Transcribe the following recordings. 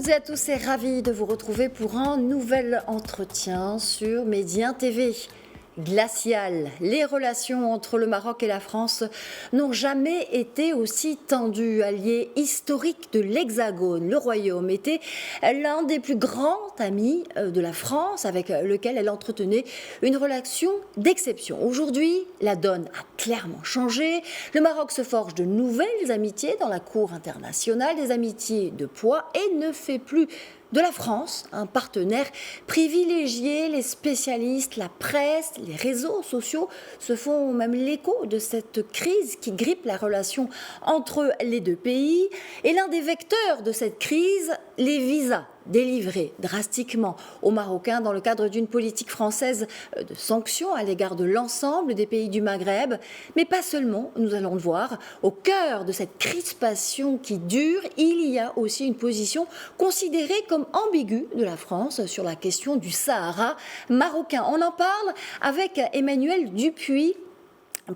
toutes et à tous et ravi de vous retrouver pour un nouvel entretien sur Médien TV. Glacial. Les relations entre le Maroc et la France n'ont jamais été aussi tendues. Allié historique de l'Hexagone, le Royaume était l'un des plus grands amis de la France avec lequel elle entretenait une relation d'exception. Aujourd'hui, la donne a clairement changé. Le Maroc se forge de nouvelles amitiés dans la cour internationale, des amitiés de poids et ne fait plus de la France, un partenaire privilégié. Les spécialistes, la presse, les réseaux sociaux se font même l'écho de cette crise qui grippe la relation entre les deux pays. Et l'un des vecteurs de cette crise, les visas délivrés drastiquement aux Marocains dans le cadre d'une politique française de sanctions à l'égard de l'ensemble des pays du Maghreb. Mais pas seulement, nous allons le voir, au cœur de cette crispation qui dure, il y a aussi une position considérée comme ambiguë de la France sur la question du Sahara marocain. On en parle avec Emmanuel Dupuy,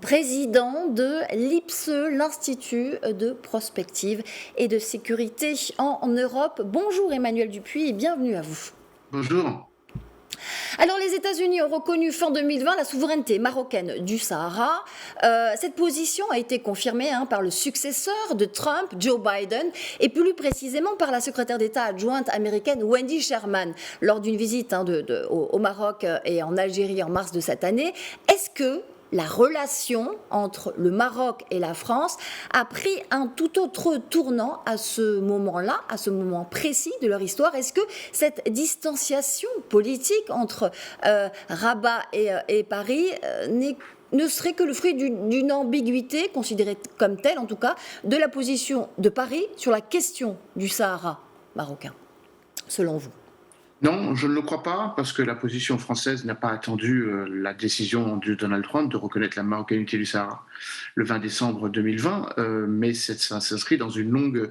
président de l'IPSE, l'Institut de prospective et de sécurité en Europe. Bonjour Emmanuel Dupuy et bienvenue à vous. Bonjour. Alors les États-Unis ont reconnu fin 2020 la souveraineté marocaine du Sahara. Cette position a été confirmée par le successeur de Trump, Joe Biden, et plus précisément par la secrétaire d'État adjointe américaine Wendy Sherman lors d'une visite au Maroc et en Algérie en mars de cette année. Est-ce que la relation entre le Maroc et la France a pris un tout autre tournant à ce moment-là, à ce moment précis de leur histoire? Est-ce que cette distanciation politique entre Rabat et Paris ne serait que le fruit d'une ambiguïté, considérée comme telle en tout cas, de la position de Paris sur la question du Sahara marocain, selon vous? Non, je ne le crois pas, parce que la position française n'a pas attendu la décision de Donald Trump de reconnaître la marocanité du Sahara le 20 décembre 2020, mais ça s'inscrit dans une longue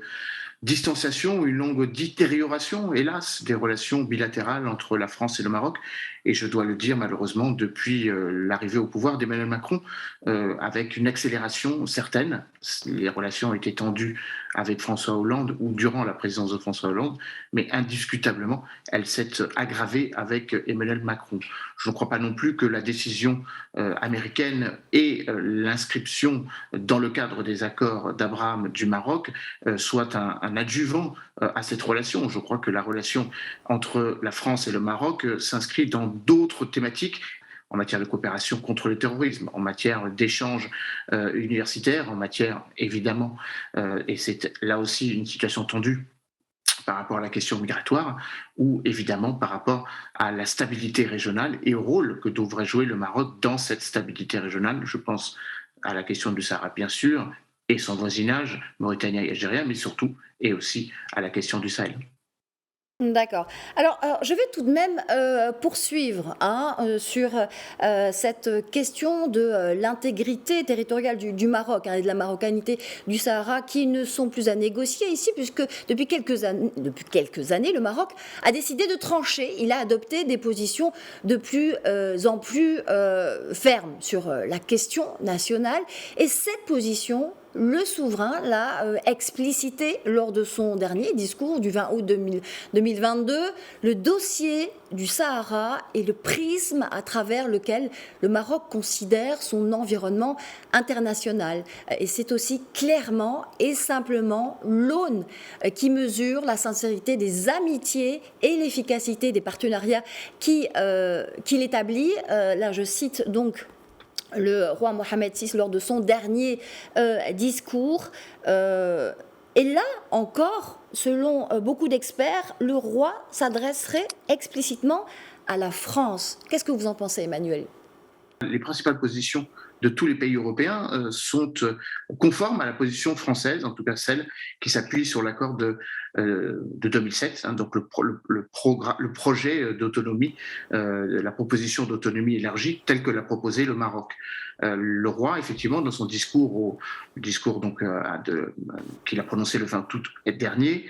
distanciation, une longue détérioration, hélas, des relations bilatérales entre la France et le Maroc. Et je dois le dire, malheureusement, depuis l'arrivée au pouvoir d'Emmanuel Macron, avec une accélération certaine. Les relations ont été tendues avec François Hollande ou durant la présidence de François Hollande, mais indiscutablement, elle s'est aggravée avec Emmanuel Macron. Je ne crois pas non plus que la décision américaine et l'inscription dans le cadre des accords d'Abraham du Maroc soit un adjuvant à cette relation. Je crois que la relation entre la France et le Maroc s'inscrit dans d'autres thématiques en matière de coopération contre le terrorisme, en matière d'échanges universitaires, en matière évidemment, et c'est là aussi une situation tendue par rapport à la question migratoire ou évidemment par rapport à la stabilité régionale et au rôle que devrait jouer le Maroc dans cette stabilité régionale. Je pense à la question du Sahara, bien sûr, et son voisinage, mauritanien et algérien, mais surtout et aussi à la question du Sahel. D'accord. Alors, je vais tout de même poursuivre sur cette question de l'intégrité territoriale du Maroc et de la marocanité du Sahara qui ne sont plus à négocier ici, puisque depuis quelques années, le Maroc a décidé de trancher. Il a adopté des positions de plus en plus fermes sur la question nationale. Et cette position, le souverain l'a explicité lors de son dernier discours du 20 août 2022. Le dossier du Sahara est le prisme à travers lequel le Maroc considère son environnement international. Et c'est aussi clairement et simplement l'aune qui mesure la sincérité des amitiés et l'efficacité des partenariats qu'il établit. Là, je cite donc le roi Mohamed VI lors de son dernier discours. Et là encore, selon beaucoup d'experts, le roi s'adresserait explicitement à la France. Qu'est-ce que vous en pensez, Emmanuel ? Les principales positions de tous les pays européens sont conformes à la position française, en tout cas celle qui s'appuie sur l'accord de 2007, donc le projet d'autonomie, la proposition d'autonomie élargie telle que l'a proposé le Maroc. Le roi, effectivement, dans son discours, qu'il a prononcé le 20 août dernier,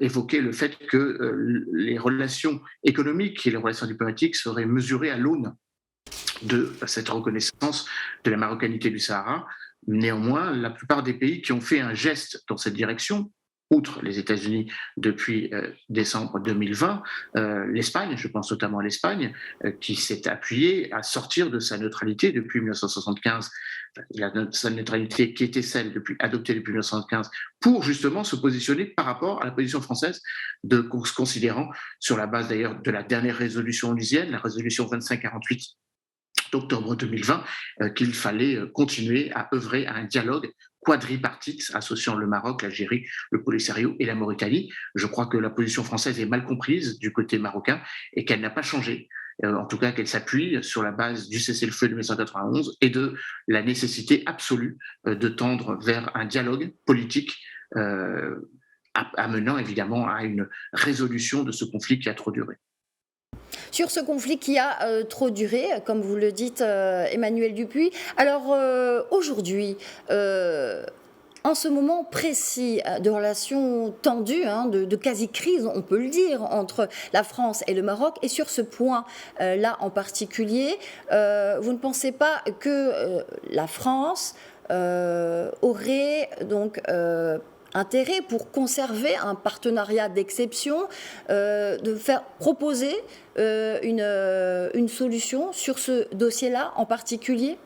évoquait le fait que les relations économiques et les relations diplomatiques seraient mesurées à l'aune de cette reconnaissance de la marocanité du Sahara. Néanmoins, la plupart des pays qui ont fait un geste dans cette direction, outre les États-Unis depuis décembre 2020, l'Espagne, je pense notamment à l'Espagne, qui s'est appuyée à sortir de sa neutralité depuis 1975, sa neutralité qui était celle adoptée depuis 1975, pour justement se positionner par rapport à la position française, se considérant, sur la base d'ailleurs de la dernière résolution onusienne, la résolution 2548 d'octobre 2020, qu'il fallait continuer à œuvrer à un dialogue quadripartite associant le Maroc, l'Algérie, le Polisario et la Mauritanie. Je crois que la position française est mal comprise du côté marocain et qu'elle n'a pas changé. En tout cas, qu'elle s'appuie sur la base du cessez-le-feu de 1991 et de la nécessité absolue de tendre vers un dialogue politique amenant évidemment à une résolution de ce conflit qui a trop duré. Sur ce conflit qui a trop duré, comme vous le dites, Emmanuel Dupuis. Alors aujourd'hui, en ce moment précis de relations tendues, de quasi-crise, on peut le dire, entre la France et le Maroc, et sur ce point-là en particulier, vous ne pensez pas que la France aurait donc intérêt pour conserver un partenariat d'exception, de faire proposer une solution sur ce dossier-là en particulier?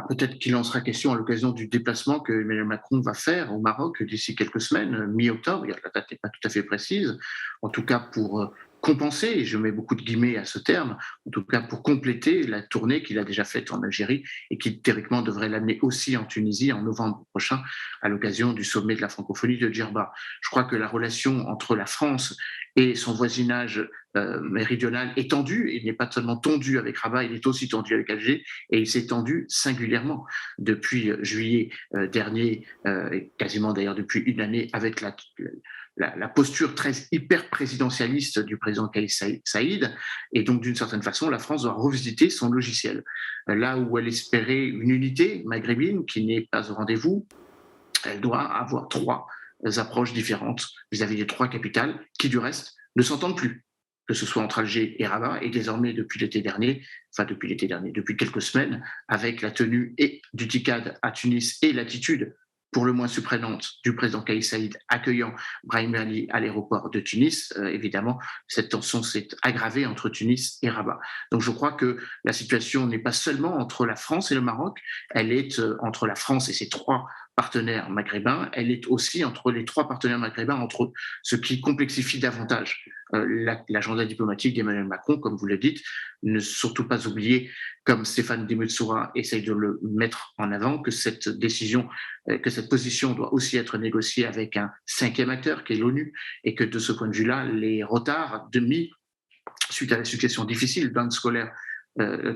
Peut-être qu'il en sera question à l'occasion du déplacement que Emmanuel Macron va faire au Maroc d'ici quelques semaines, mi-octobre. La date n'est pas tout à fait précise. En tout cas, pour compenser, et je mets beaucoup de guillemets à ce terme, en tout cas pour compléter la tournée qu'il a déjà faite en Algérie et qui théoriquement devrait l'amener aussi en Tunisie en novembre prochain à l'occasion du sommet de la francophonie de Djerba. Je crois que la relation entre la France et son voisinage méridional est tendu. Il n'est pas seulement tendu avec Rabat, il est aussi tendu avec Alger, et il s'est tendu singulièrement depuis juillet dernier, et quasiment d'ailleurs depuis une année, avec la posture très hyper présidentialiste du président Kais Saïd. Et donc, d'une certaine façon, la France doit revisiter son logiciel. Là où elle espérait une unité maghrébine qui n'est pas au rendez-vous, elle doit avoir trois approches différentes vis-à-vis des trois capitales qui, du reste, ne s'entendent plus, que ce soit entre Alger et Rabat, et désormais depuis depuis quelques semaines, avec la tenue du TICAD à Tunis et l'attitude pour le moins surprenante du président Kais Saïd accueillant Brahim Ali à l'aéroport de Tunis. Évidemment, cette tension s'est aggravée entre Tunis et Rabat. Donc je crois que la situation n'est pas seulement entre la France et le Maroc, elle est entre la France et ses trois partenaires maghrébins, elle est aussi entre les trois partenaires maghrébins entre eux, ce qui complexifie davantage l'agenda diplomatique d'Emmanuel Macron, comme vous le dites. Ne surtout pas oublier, comme Stéphane de Mistura essaye de le mettre en avant, que cette décision, que cette position doit aussi être négociée avec un cinquième acteur qui est l'ONU, et que de ce point de vue-là, les retards demi suite à la succession difficile d'un scolaire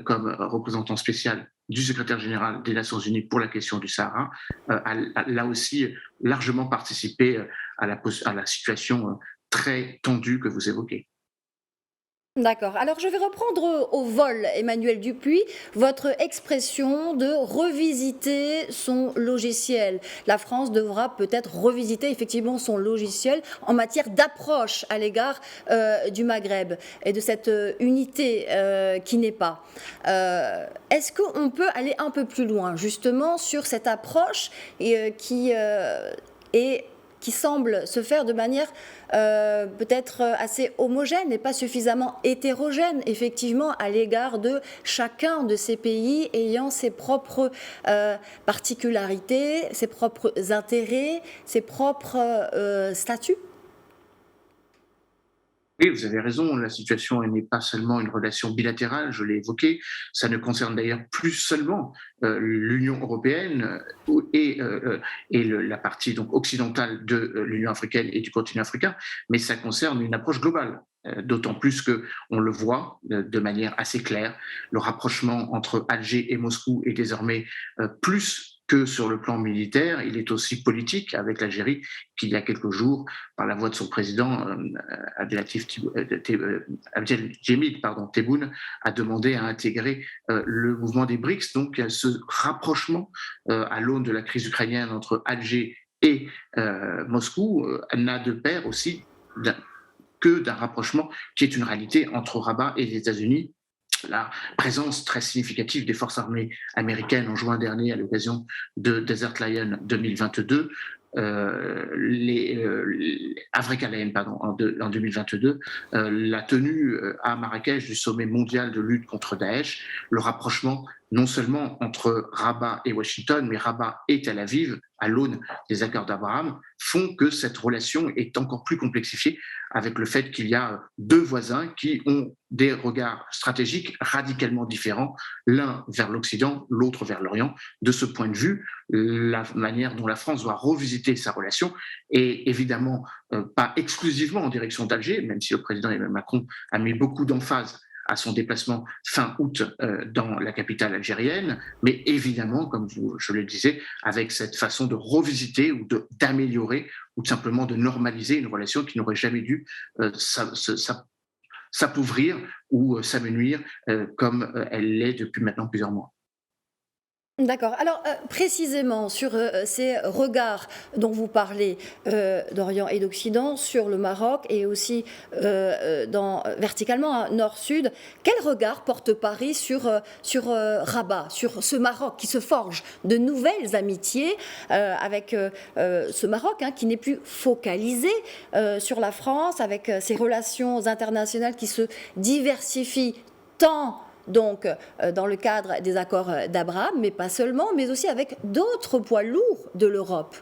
comme représentant spécial du secrétaire général des Nations Unies pour la question du Sahara, a là aussi largement participé à la situation très tendue que vous évoquez. D'accord. Alors je vais reprendre au vol, Emmanuel Dupuis, votre expression de revisiter son logiciel. La France devra peut-être revisiter effectivement son logiciel en matière d'approche à l'égard du Maghreb et de cette unité qui n'est pas. Est-ce qu'on peut aller un peu plus loin justement sur cette approche qui semble se faire de manière peut-être assez homogène et pas suffisamment hétérogène, effectivement, à l'égard de chacun de ces pays ayant ses propres particularités, ses propres intérêts, ses propres statuts? Oui, vous avez raison, la situation n'est pas seulement une relation bilatérale, je l'ai évoqué, ça ne concerne d'ailleurs plus seulement l'Union européenne et la partie donc occidentale de l'Union africaine et du continent africain, mais ça concerne une approche globale. D'autant plus qu'on le voit de manière assez claire, le rapprochement entre Alger et Moscou est désormais plus que sur le plan militaire, il est aussi politique avec l'Algérie qui, il y a quelques jours, par la voix de son président, Abdelhamid Tebboune, a demandé à intégrer le mouvement des BRICS. Donc ce rapprochement à l'aune de la crise ukrainienne entre Alger et Moscou n'a de pair aussi que d'un rapprochement qui est une réalité entre Rabat et les États-Unis. La présence très significative des forces armées américaines en juin dernier à l'occasion de Desert Lion 2022 Avrekalayem, pardon, en 2022, la tenue à Marrakech du sommet mondial de lutte contre Daesh, le rapprochement non seulement entre Rabat et Washington, mais Rabat et Tel Aviv, à l'aune des accords d'Abraham, font que cette relation est encore plus complexifiée avec le fait qu'il y a deux voisins qui ont des regards stratégiques radicalement différents, l'un vers l'Occident, l'autre vers l'Orient. De ce point de vue, la manière dont la France doit revisiter sa relation est évidemment pas exclusivement en direction d'Alger, même si le président Emmanuel Macron a mis beaucoup d'emphase à son déplacement fin août dans la capitale algérienne, mais évidemment, comme je le disais, avec cette façon de revisiter ou d'améliorer ou tout simplement de normaliser une relation qui n'aurait jamais dû s'appauvrir ou s'amenuire comme elle l'est depuis maintenant plusieurs mois. D'accord. Alors, précisément sur ces regards dont vous parlez d'Orient et d'Occident sur le Maroc et aussi verticalement, hein, nord-sud, quel regard porte Paris sur Rabat, sur ce Maroc qui se forge de nouvelles amitiés avec ce Maroc, hein, qui n'est plus focalisé sur la France, avec ses relations internationales qui se diversifient tant donc dans le cadre des accords d'Abraham, mais pas seulement, mais aussi avec d'autres poids lourds de l'Europe.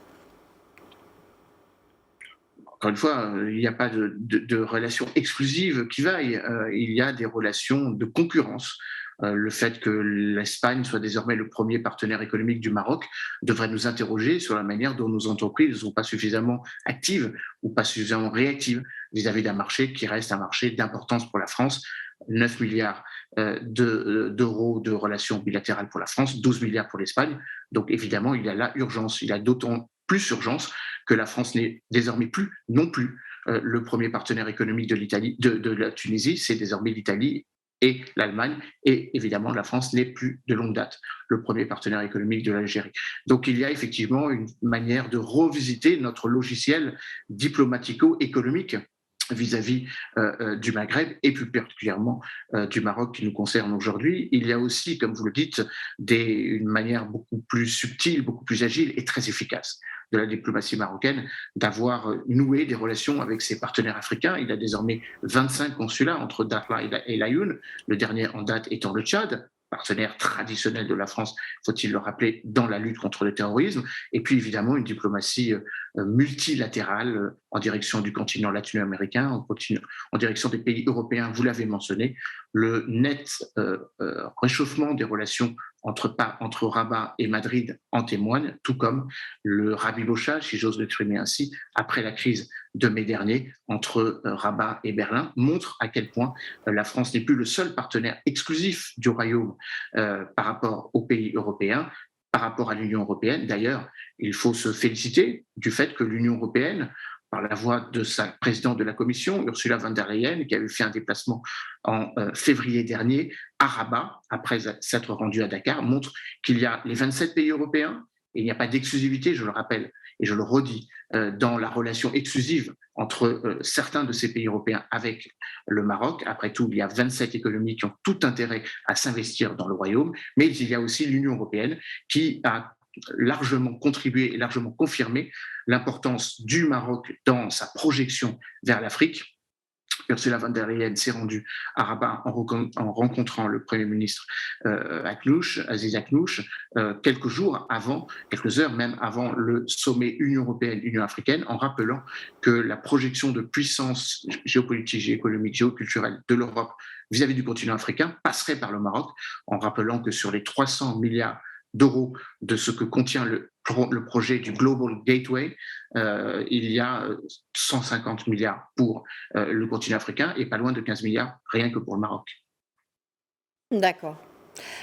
Encore une fois, il n'y a pas de relation exclusive qui vaille, il y a des relations de concurrence. Le fait que l'Espagne soit désormais le premier partenaire économique du Maroc devrait nous interroger sur la manière dont nos entreprises ne sont pas suffisamment actives ou pas suffisamment réactives vis-à-vis d'un marché qui reste un marché d'importance pour la France. 9 milliards d'euros de relations bilatérales pour la France, 12 milliards pour l'Espagne. Donc évidemment, il y a là urgence. Il y a d'autant plus urgence que la France n'est désormais plus, non plus, le premier partenaire économique de la Tunisie, c'est désormais l'Italie et l'Allemagne. Et évidemment, la France n'est plus de longue date le premier partenaire économique de l'Algérie. Donc il y a effectivement une manière de revisiter notre logiciel diplomatico-économique vis-à-vis du Maghreb et plus particulièrement du Maroc qui nous concerne aujourd'hui. Il y a aussi, comme vous le dites, une manière beaucoup plus subtile, beaucoup plus agile et très efficace de la diplomatie marocaine d'avoir noué des relations avec ses partenaires africains. Il y a désormais 25 consulats entre Dakhla et Laayoune, le dernier en date étant le Tchad, partenaire traditionnel de la France, faut-il le rappeler, dans la lutte contre le terrorisme, et puis évidemment une diplomatie multilatérale en direction du continent latino-américain, en direction des pays européens, vous l'avez mentionné, le net réchauffement des relations entre Rabat et Madrid en témoigne, tout comme le rabibochage, si j'ose l'exprimer ainsi, après la crise de mai dernier entre Rabat et Berlin, montre à quel point la France n'est plus le seul partenaire exclusif du Royaume par rapport aux pays européens, par rapport à l'Union européenne. D'ailleurs, il faut se féliciter du fait que l'Union européenne, par la voix de sa présidente de la Commission, Ursula von der Leyen, qui avait fait un déplacement en février dernier à Rabat, après s'être rendue à Dakar, montre qu'il y a les 27 pays européens, et il n'y a pas d'exclusivité, je le rappelle, et je le redis, dans la relation exclusive entre certains de ces pays européens avec le Maroc. Après tout, il y a 27 économies qui ont tout intérêt à s'investir dans le Royaume, mais il y a aussi l'Union européenne qui a largement contribué et largement confirmé l'importance du Maroc dans sa projection vers l'Afrique. Ursula von der Leyen s'est rendue à Rabat en rencontrant le Premier ministre Aziz Akhnouch, quelques heures même avant le sommet Union européenne-Union africaine, en rappelant que la projection de puissance géopolitique, géoéconomique, géoculturelle de l'Europe vis-à-vis du continent africain passerait par le Maroc, en rappelant que sur les 300 milliards d'euros de ce que contient le projet du Global Gateway, il y a 150 milliards pour le continent africain et pas loin de 15 milliards rien que pour le Maroc. D'accord.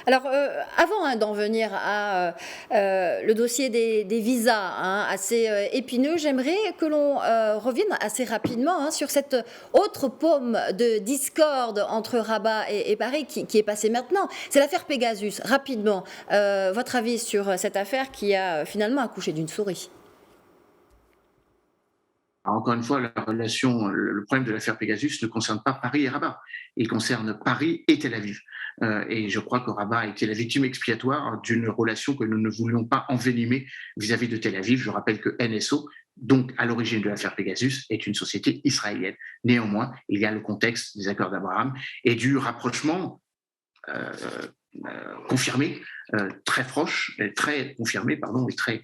Alors, avant d'en venir à le dossier des visas, hein, assez épineux, j'aimerais que l'on revienne assez rapidement, hein, sur cette autre paume de discorde entre Rabat et Paris qui est passée maintenant. C'est l'affaire Pegasus. Rapidement, votre avis sur cette affaire qui a finalement accouché d'une souris? Encore une fois, le problème de l'affaire Pegasus ne concerne pas Paris et Rabat. Il concerne Paris et Tel Aviv. Et je crois que Rabat a été la victime expiatoire d'une relation que nous ne voulions pas envenimer vis-à-vis de Tel Aviv. Je rappelle que NSO, donc à l'origine de l'affaire Pegasus, est une société israélienne. Néanmoins, il y a le contexte des accords d'Abraham et du rapprochement euh, confirmé, très proche, très confirmé, pardon, et très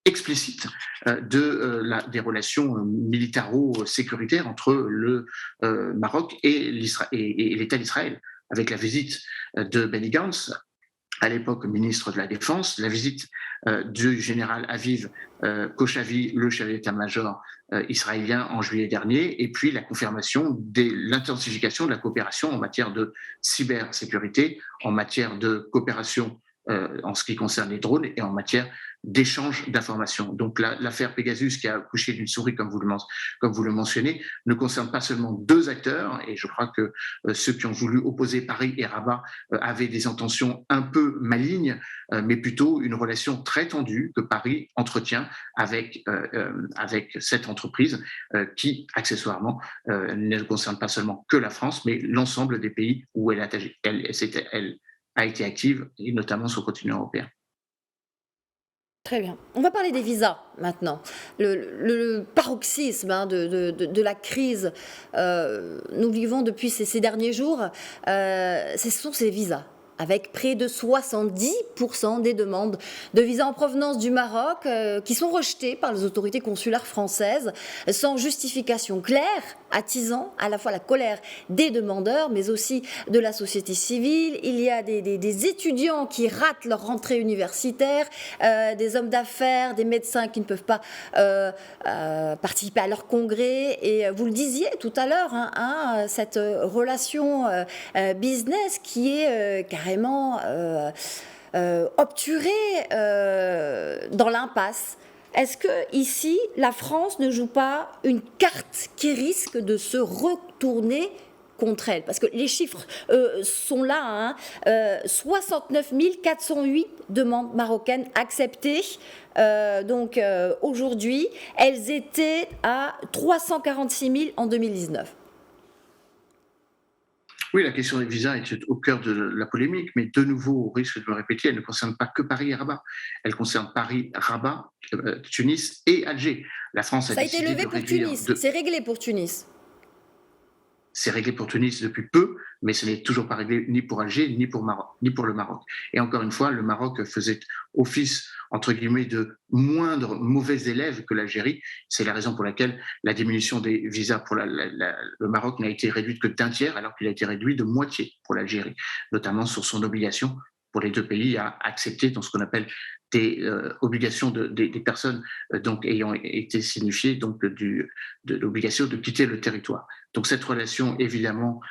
explicite des relations militaro-sécuritaires entre le Maroc et l'État d'Israël, avec la visite de Benny Gantz, à l'époque ministre de la Défense, la visite du général Aviv Kochavi, le chef d'état-major israélien, en juillet dernier, et puis la confirmation de l'intensification de la coopération en matière de cybersécurité, en matière de coopération en ce qui concerne les drones et en matière d'échange d'informations. Donc l'affaire Pegasus, qui a accouché d'une souris, comme vous le mentionnez, ne concerne pas seulement deux acteurs, et je crois que ceux qui ont voulu opposer Paris et Rabat avaient des intentions un peu malignes, mais plutôt une relation très tendue que Paris entretient avec cette entreprise qui, accessoirement, ne concerne pas seulement que la France, mais l'ensemble des pays où elle a été active, et notamment sur le continent européen. Très bien. On va parler des visas maintenant. Le paroxysme de la crise, nous vivons depuis ces derniers jours, ce sont ces visas, avec près de 70% des demandes de visas en provenance du Maroc qui sont rejetées par les autorités consulaires françaises sans justification claire, attisant à la fois la colère des demandeurs mais aussi de la société civile. Il y a des étudiants qui ratent leur rentrée universitaire, des hommes d'affaires, des médecins qui ne peuvent pas participer à leur congrès. Et vous le disiez tout à l'heure, cette relation business qui est carrément obturée dans l'impasse. Est-ce que ici, la France ne joue pas une carte qui risque de se retourner contre elle? Parce que les chiffres sont là, 69 408 demandes marocaines acceptées. Donc aujourd'hui, elles étaient à 346 000 en 2019. Oui, la question des visas est au cœur de la polémique, mais de nouveau, au risque de me répéter, elle ne concerne pas que Paris et Rabat. Elle concerne Paris, Rabat, Tunis et Alger. La France a décidé levé pour Tunis. C'est réglé pour Tunis. C'est réglé pour Tunis depuis peu, mais ce n'est toujours pas réglé ni pour Alger, ni pour le Maroc. Et encore une fois, le Maroc faisait office, entre guillemets, de moindre mauvais élève que l'Algérie. C'est la raison pour laquelle la diminution des visas pour le Maroc n'a été réduite que d'un tiers, alors qu'il a été réduit de moitié pour l'Algérie, notamment sur son obligation pour les deux pays à accepter dans ce qu'on appelle des obligations des personnes donc ayant été signifiées donc de l'obligation de quitter le territoire. Donc cette relation, évidemment,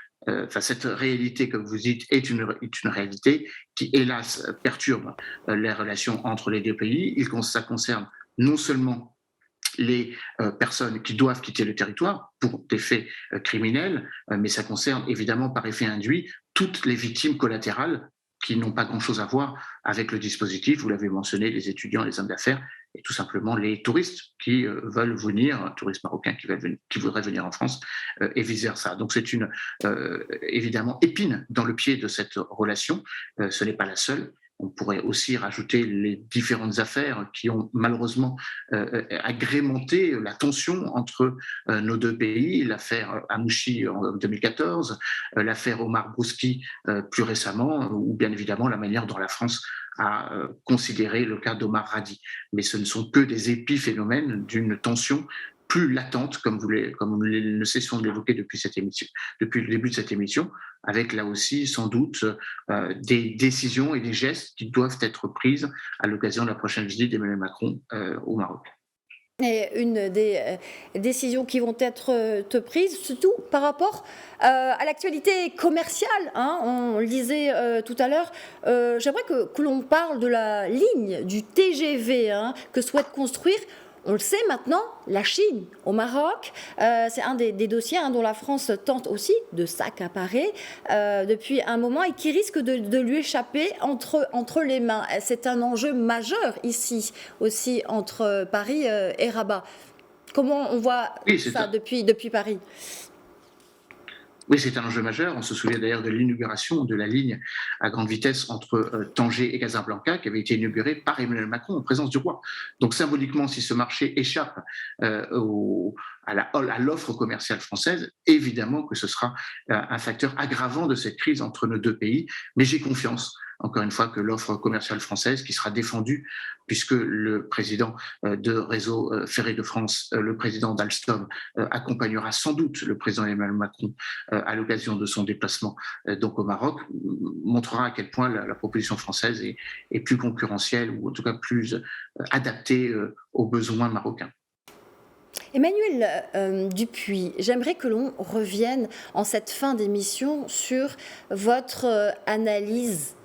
cette réalité, comme vous dites, est une réalité qui, hélas, perturbe les relations entre les deux pays. Ça concerne non seulement les personnes qui doivent quitter le territoire pour des faits criminels, mais ça concerne évidemment par effet induit toutes les victimes collatérales qui n'ont pas grand-chose à voir avec le dispositif. Vous l'avez mentionné, les étudiants, les hommes d'affaires, et tout simplement les touristes qui veulent venir, touristes marocains qui voudraient venir en France, et vice-versa. Donc c'est une, évidemment, épine dans le pied de cette relation. Ce n'est pas la seule. On pourrait aussi rajouter les différentes affaires qui ont malheureusement agrémenté la tension entre nos deux pays. L'affaire Amouchi en 2014, l'affaire Omar Brouski plus récemment, ou bien évidemment la manière dont la France a considéré le cas d'Omar Radi. Mais ce ne sont que des épiphénomènes d'une tension plus latente, comme nous ne cessons de l'évoquer depuis le début de cette émission, avec là aussi sans doute des décisions et des gestes qui doivent être prises à l'occasion de la prochaine visite d'Emmanuel Macron au Maroc. Et une des décisions qui vont être prises, surtout par rapport à l'actualité commerciale. On le disait tout à l'heure, j'aimerais que l'on parle de la ligne du TGV que souhaite construire on le sait maintenant, la Chine au Maroc, c'est un des dossiers dont la France tente aussi de s'accaparer depuis un moment et qui risque de lui échapper entre les mains. C'est un enjeu majeur ici aussi entre Paris et Rabat. Comment on voit Oui, ça depuis Paris? Oui, c'est un enjeu majeur. On se souvient d'ailleurs de l'inauguration de la ligne à grande vitesse entre Tanger et Casablanca, qui avait été inaugurée par Emmanuel Macron en présence du roi. Donc symboliquement, si ce marché échappe à l'offre commerciale française, évidemment que ce sera un facteur aggravant de cette crise entre nos deux pays. Mais j'ai confiance, encore une fois, que l'offre commerciale française, qui sera défendue, puisque le président de Réseau Ferré de France, le président d'Alstom, accompagnera sans doute le président Emmanuel Macron à l'occasion de son déplacement donc au Maroc, montrera à quel point la proposition française est plus concurrentielle ou en tout cas plus adaptée aux besoins marocains. Emmanuel Dupuis, j'aimerais que l'on revienne en cette fin d'émission sur votre analyse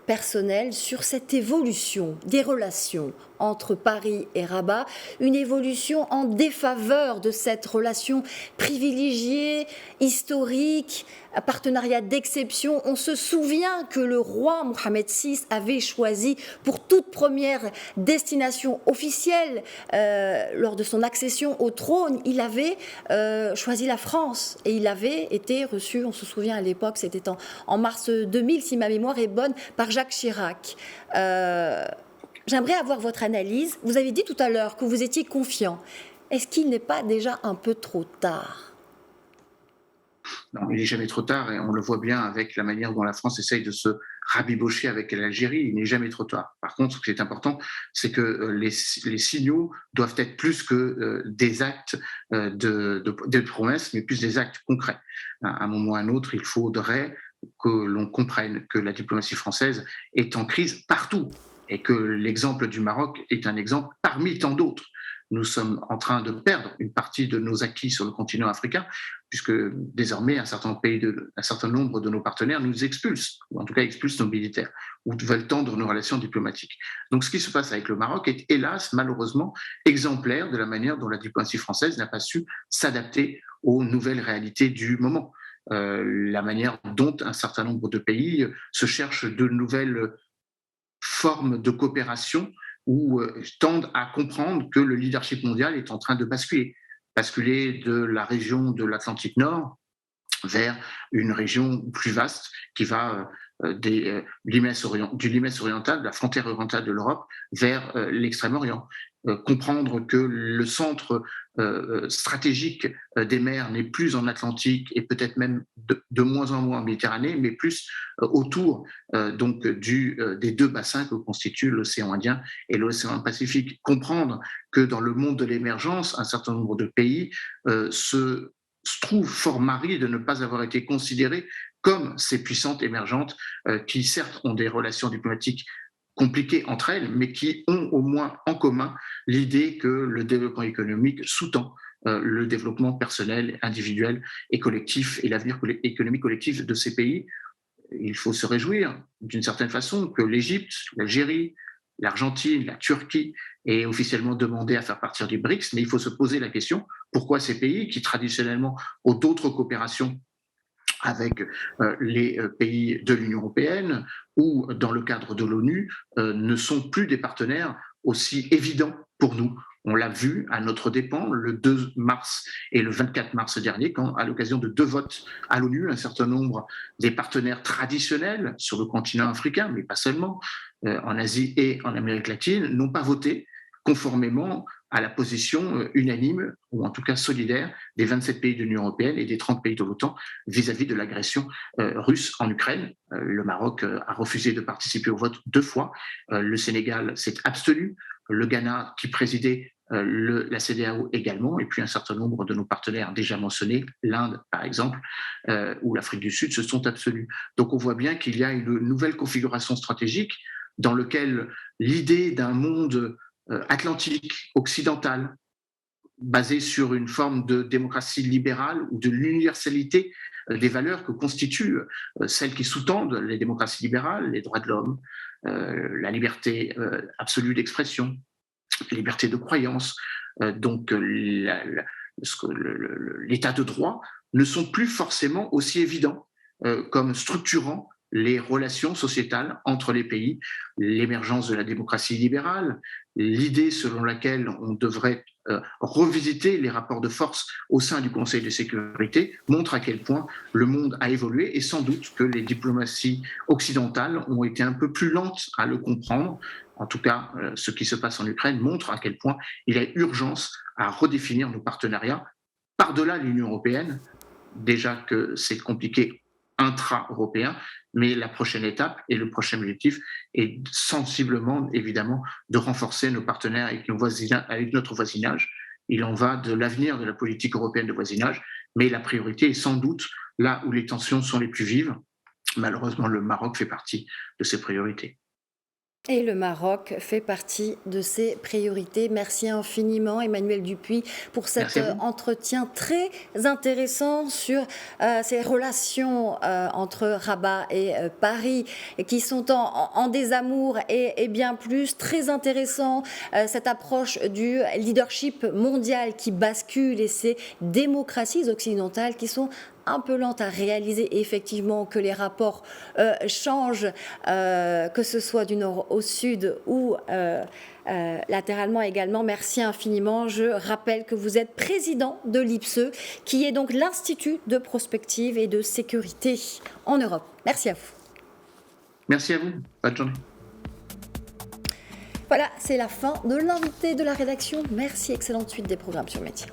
personnelle sur cette évolution des relations entre Paris et Rabat, une évolution en défaveur de cette relation privilégiée, historique, un partenariat d'exception. On se souvient que le roi Mohamed VI avait choisi pour toute première destination officielle lors de son accession au trône, il avait choisi la France et il avait été reçu, on se souvient à l'époque, c'était en mars 2000 si ma mémoire est bonne, par Jacques Chirac. J'aimerais avoir votre analyse. Vous avez dit tout à l'heure que vous étiez confiant. Est-ce qu'il n'est pas déjà un peu trop tard ? Non, il n'est jamais trop tard et on le voit bien avec la manière dont la France essaye de se rabibocher avec l'Algérie. Il n'est jamais trop tard. Par contre, ce qui est important, c'est que les signaux doivent être plus que des actes de promesses, mais plus des actes concrets. À un moment ou à un autre, il faudrait que l'on comprenne que la diplomatie française est en crise partout et que l'exemple du Maroc est un exemple parmi tant d'autres. Nous sommes en train de perdre une partie de nos acquis sur le continent africain, puisque désormais un certain nombre de nos partenaires nous expulsent, ou en tout cas expulsent nos militaires, ou veulent tendre nos relations diplomatiques. Donc ce qui se passe avec le Maroc est hélas, malheureusement, exemplaire de la manière dont la diplomatie française n'a pas su s'adapter aux nouvelles réalités du moment. La manière dont un certain nombre de pays se cherchent de nouvelles formes de coopération ou tendent à comprendre que le leadership mondial est en train de basculer de la région de l'Atlantique Nord vers une région plus vaste qui va du Limes oriental, de la frontière orientale de l'Europe, vers l'Extrême-Orient. Comprendre que le centre stratégique des mers n'est plus en Atlantique et peut-être même de moins en moins en Méditerranée, mais plus autour donc des deux bassins que constituent l'océan Indien et l'océan Pacifique. Comprendre que dans le monde de l'émergence, un certain nombre de pays se trouvent fort marris de ne pas avoir été considérés comme ces puissantes émergentes qui certes ont des relations diplomatiques compliquées entre elles, mais qui ont au moins en commun l'idée que le développement économique sous-tend le développement personnel, individuel et collectif et l'avenir économique collectif de ces pays. Il faut se réjouir d'une certaine façon que l'Égypte, l'Algérie, l'Argentine, la Turquie aient officiellement demandé à faire partie du BRICS, mais il faut se poser la question, pourquoi ces pays qui traditionnellement ont d'autres coopérations avec les pays de l'Union européenne ou dans le cadre de l'ONU ne sont plus des partenaires aussi évidents pour nous. On l'a vu à notre dépens le 2 mars et le 24 mars dernier, quand, à l'occasion de 2 votes à l'ONU, un certain nombre des partenaires traditionnels sur le continent africain, mais pas seulement, en Asie et en Amérique latine, n'ont pas voté conformément à la position unanime, ou en tout cas solidaire, des 27 pays de l'Union européenne et des 30 pays de l'OTAN vis-à-vis de l'agression russe en Ukraine. Le Maroc a refusé de participer au vote 2 fois. Le Sénégal s'est abstenu. Le Ghana, qui présidait la CEDEAO également, et puis un certain nombre de nos partenaires déjà mentionnés, l'Inde par exemple, ou l'Afrique du Sud, se sont abstenus. Donc on voit bien qu'il y a une nouvelle configuration stratégique dans laquelle l'idée d'un monde atlantique, occidental, basé sur une forme de démocratie libérale ou de l'universalité des valeurs que constituent celles qui sous-tendent les démocraties libérales, les droits de l'homme, la liberté absolue d'expression, liberté de croyance, donc l'état de droit, ne sont plus forcément aussi évidents comme structurant les relations sociétales entre les pays, l'émergence de la démocratie libérale, l'idée selon laquelle on devrait revisiter les rapports de force au sein du Conseil de sécurité montre à quel point le monde a évolué et sans doute que les diplomaties occidentales ont été un peu plus lentes à le comprendre. En tout cas, ce qui se passe en Ukraine montre à quel point il y a urgence à redéfinir nos partenariats par-delà l'Union européenne. Déjà que c'est compliqué intra-européen, mais la prochaine étape et le prochain objectif est sensiblement, évidemment, de renforcer nos partenaires avec notre voisinage. Il en va de l'avenir de la politique européenne de voisinage, mais la priorité est sans doute là où les tensions sont les plus vives. Malheureusement, le Maroc fait partie de ces priorités. Et le Maroc fait partie de ses priorités. Merci infiniment Emmanuel Dupuis pour cet entretien très intéressant sur ces relations entre Rabat et Paris qui sont en désamour et bien plus. Très intéressant cette approche du leadership mondial qui bascule et ces démocraties occidentales qui sont un peu lente à réaliser effectivement que les rapports changent, que ce soit du nord au sud ou latéralement également. Merci infiniment. Je rappelle que vous êtes président de l'IPSE, qui est donc l'Institut de prospective et de sécurité en Europe. Merci à vous. Merci à vous. Bonne journée. Voilà, c'est la fin de l'invité de la rédaction. Merci, excellente suite des programmes sur Métiers.